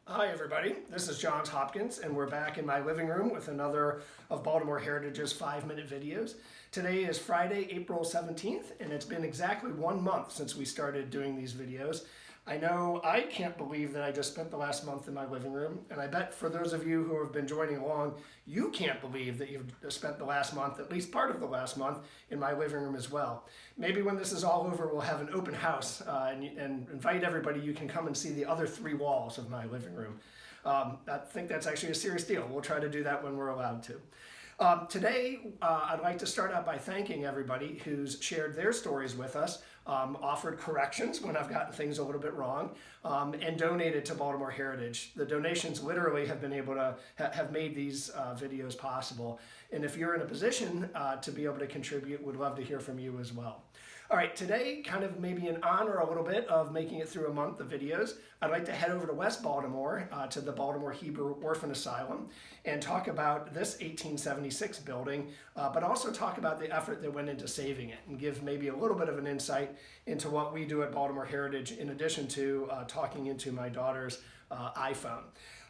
Hi everybody, this is Johns Hopkins and we're back in my living room with another of Baltimore Heritage's 5-minute videos. Today is Friday, April 17th, and it's been exactly 1 month since we started doing these videos. I know I can't believe that I just spent the last month in my living room, and I bet for those of you who have been joining along, you can't believe that you've spent the last month, at least part of the last month, in my living room as well. Maybe when this is all over, we'll have an open house and invite everybody. You can come and see the other 3 walls of my living room. I think that's actually a serious deal. We'll try to do that when we're allowed to. Today, I'd like to start out by thanking everybody who's shared their stories with us, offered corrections when I've gotten things a little bit wrong, and donated to Baltimore Heritage. The donations literally have been able to have made these videos possible. And if you're in a position to be able to contribute, we'd love to hear from you as well. All right, today, kind of maybe in honor a little bit of making it through a month of videos, I'd like to head over to West Baltimore to the Baltimore Hebrew Orphan Asylum and talk about this 1876 building, but also talk about the effort that went into saving it and give maybe a little bit of an insight into what we do at Baltimore Heritage in addition to talking into my daughter's iPhone.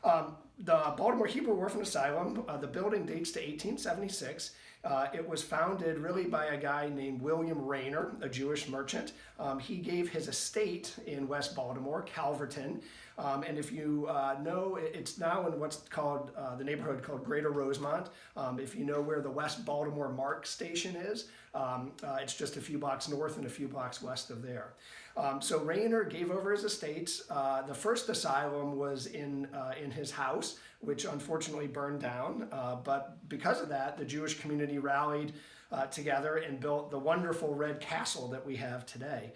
The Baltimore Hebrew Orphan Asylum, the building dates to 1876. It was founded really by a guy named William Rayner, a Jewish merchant. He gave his estate in West Baltimore, Calverton, and if you know, it's now in what's called the neighborhood called Greater Rosemont. If you know where the West Baltimore MARC station is, it's just a few blocks north and a few blocks west of there. So Rayner gave over his estates. The first asylum was in his house, which unfortunately burned down. But because of that, the Jewish community rallied together and built the wonderful red castle that we have today.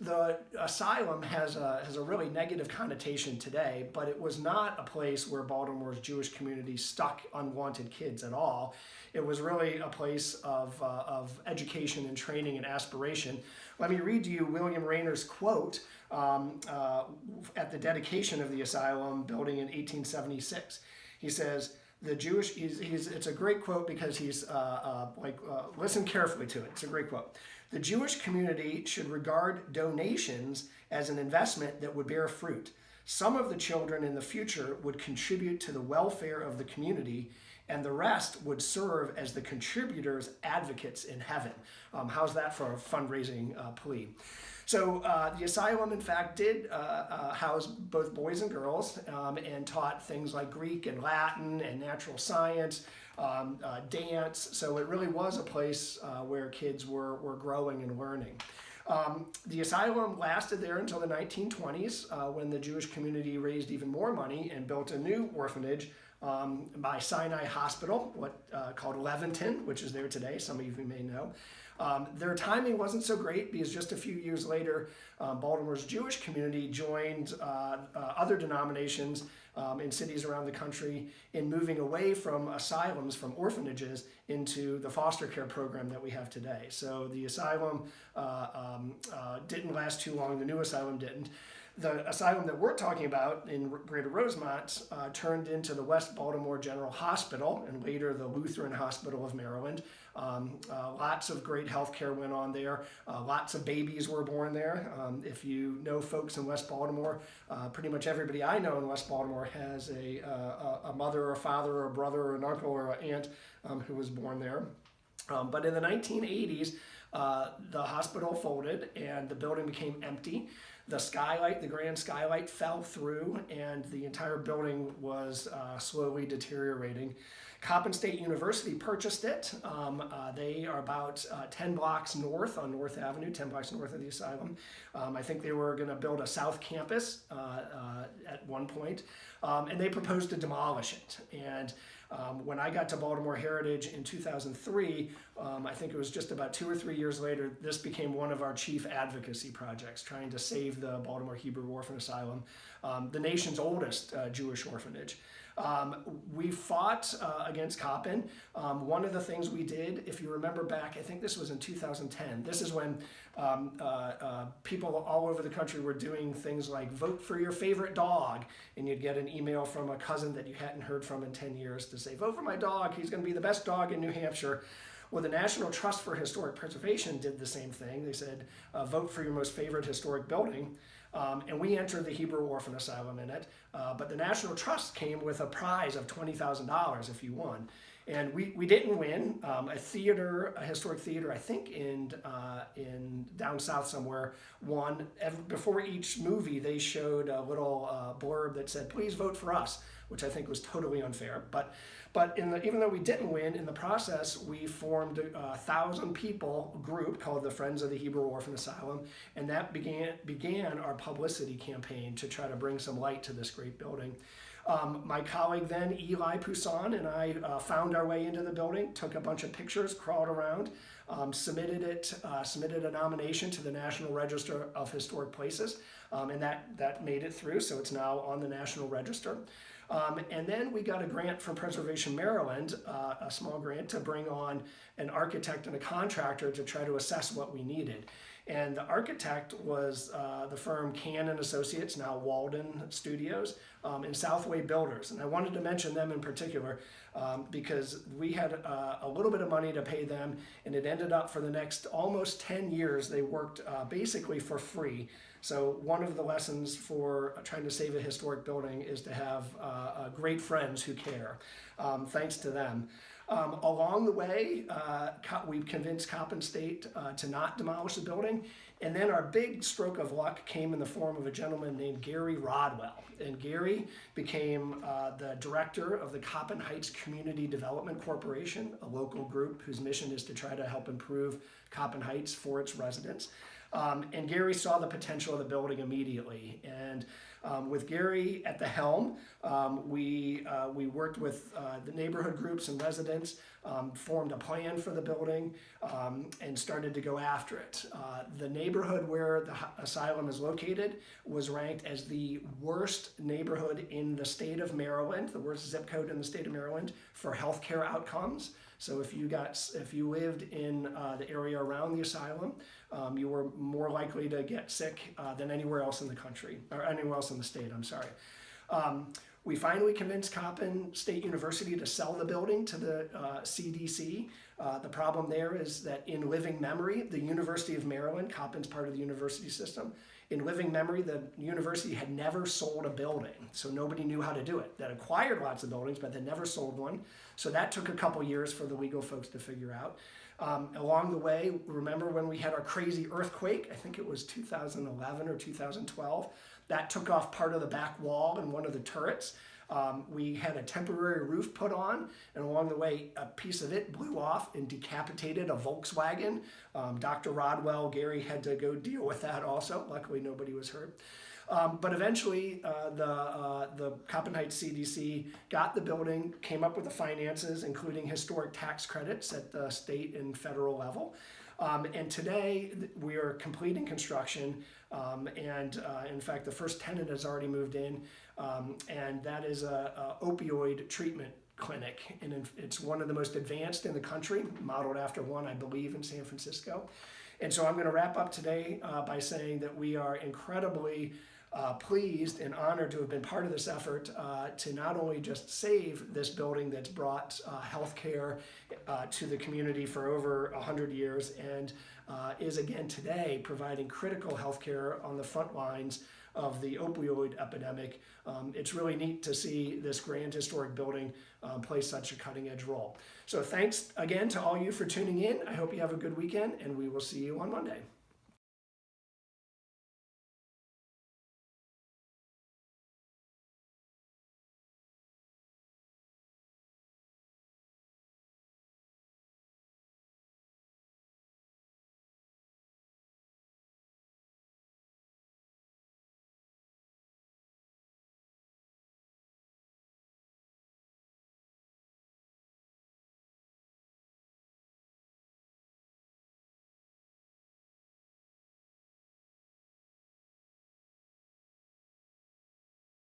The asylum has a really negative connotation today, but it was not a place where Baltimore's Jewish community stuck unwanted kids at all. It was really a place of education and training and aspiration. Let me read to you William Rayner's quote at the dedication of the asylum building in 1876. He says, it's a great quote because he's listen carefully to it. It's a great quote. The Jewish community should regard donations as an investment that would bear fruit. Some of the children in the future would contribute to the welfare of the community, and the rest would serve as the contributors' advocates in heaven. How's that for a fundraising plea? So the asylum, in fact, did house both boys and girls and taught things like Greek and Latin and natural science, dance. So it really was a place where kids were growing and learning. The asylum lasted there until the 1920s when the Jewish community raised even more money and built a new orphanage by Sinai Hospital, called Leventon, which is there today. Some of you may know. Their timing wasn't so great because just a few years later, Baltimore's Jewish community joined other denominations in cities around the country in moving away from asylums, from orphanages, into the foster care program that we have today. So the asylum didn't last too long. The new asylum didn't. The asylum that we're talking about in Greater Rosemont turned into the West Baltimore General Hospital and later the Lutheran Hospital of Maryland. Lots of great health care went on there. Lots of babies were born there. If you know folks in West Baltimore, pretty much everybody I know in West Baltimore has a mother or a father or a brother or an uncle or an aunt who was born there. But in the 1980s, the hospital folded and the building became empty. The skylight, the grand skylight, fell through and the entire building was slowly deteriorating. Coppin State University purchased it. They are about 10 blocks north on North Avenue, 10 blocks north of the asylum. I think they were going to build a south campus at one point, and they proposed to demolish it. And when I got to Baltimore Heritage in 2003, I think it was just about 2 or 3 years later, this became one of our chief advocacy projects, trying to save the Baltimore Hebrew Orphan Asylum, the nation's oldest Jewish orphanage. We fought against Coppin. One of the things we did, if you remember back, I think this was in 2010. This is when people all over the country were doing things like vote for your favorite dog, and you'd get an email from a cousin that you hadn't heard from in 10 years to say, vote for my dog, he's going to be the best dog in New Hampshire. Well, the National Trust for Historic Preservation did the same thing. They said, vote for your most favorite historic building. And we entered the Hebrew Orphan Asylum in it. But the National Trust came with a prize of $20,000 if you won. And we didn't win. A historic theater, I think in down south somewhere, won. Before each movie, they showed a little blurb that said, "Please vote for us," which I think was totally unfair. But even though we didn't win, in the process, we formed a 1,000 people group called the Friends of the Hebrew Orphan Asylum, and that began our publicity campaign to try to bring some light to this great building. My colleague then, Eli Poussin, and I found our way into the building, took a bunch of pictures, crawled around, submitted a nomination to the National Register of Historic Places, and that made it through, so it's now on the National Register. And then we got a grant from Preservation Maryland, a small grant to bring on an architect and a contractor to try to assess what we needed. And the architect was the firm Cannon Associates, now Walden Studios, and Southway Builders. And I wanted to mention them in particular because we had a little bit of money to pay them, and it ended up for the next almost 10 years, they worked basically for free. So one of the lessons for trying to save a historic building is to have great friends who care. Thanks to them. Along the way, we convinced Coppin State to not demolish the building. And then our big stroke of luck came in the form of a gentleman named Gary Rodwell. And Gary became the director of the Coppin Heights Community Development Corporation, a local group whose mission is to try to help improve Coppin Heights for its residents. And Gary saw the potential of the building immediately. And with Gary at the helm, we worked with the neighborhood groups and residents, formed a plan for the building, and started to go after it. The neighborhood where the asylum is located was ranked as the worst neighborhood in the state of Maryland, the worst zip code in the state of Maryland for healthcare outcomes. So if you lived in the area around the asylum, you were more likely to get sick than anywhere else in the country, or anywhere else in the state, I'm sorry. We finally convinced Coppin State University to sell the building to the CDC. The problem there is that in living memory, the University of Maryland, Coppin's part of the university system, in living memory, the university had never sold a building, so nobody knew how to do it. They acquired lots of buildings, but they never sold one. So that took a couple years for the legal folks to figure out. Along the way, remember when we had our crazy earthquake? I think it was 2011 or 2012. That took off part of the back wall and one of the turrets. We had a temporary roof put on, and along the way, a piece of it blew off and decapitated a Volkswagen. Dr. Rodwell, Gary had to go deal with that also. Luckily, nobody was hurt. But eventually, the Coppin Heights CDC got the building, came up with the finances, including historic tax credits at the state and federal level. And today, we are completing construction, and in fact, the first tenant has already moved in, and that is a opioid treatment clinic, and it's one of the most advanced in the country, modeled after one, I believe, in San Francisco. And so I'm going to wrap up today by saying that we are incredibly pleased and honored to have been part of this effort to not only just save this building that's brought healthcare to the community for over 100 years and is again today providing critical healthcare on the front lines of the opioid epidemic. It's really neat to see this grand historic building play such a cutting edge role. So thanks again to all you for tuning in. I hope you have a good weekend, and we will see you on Monday.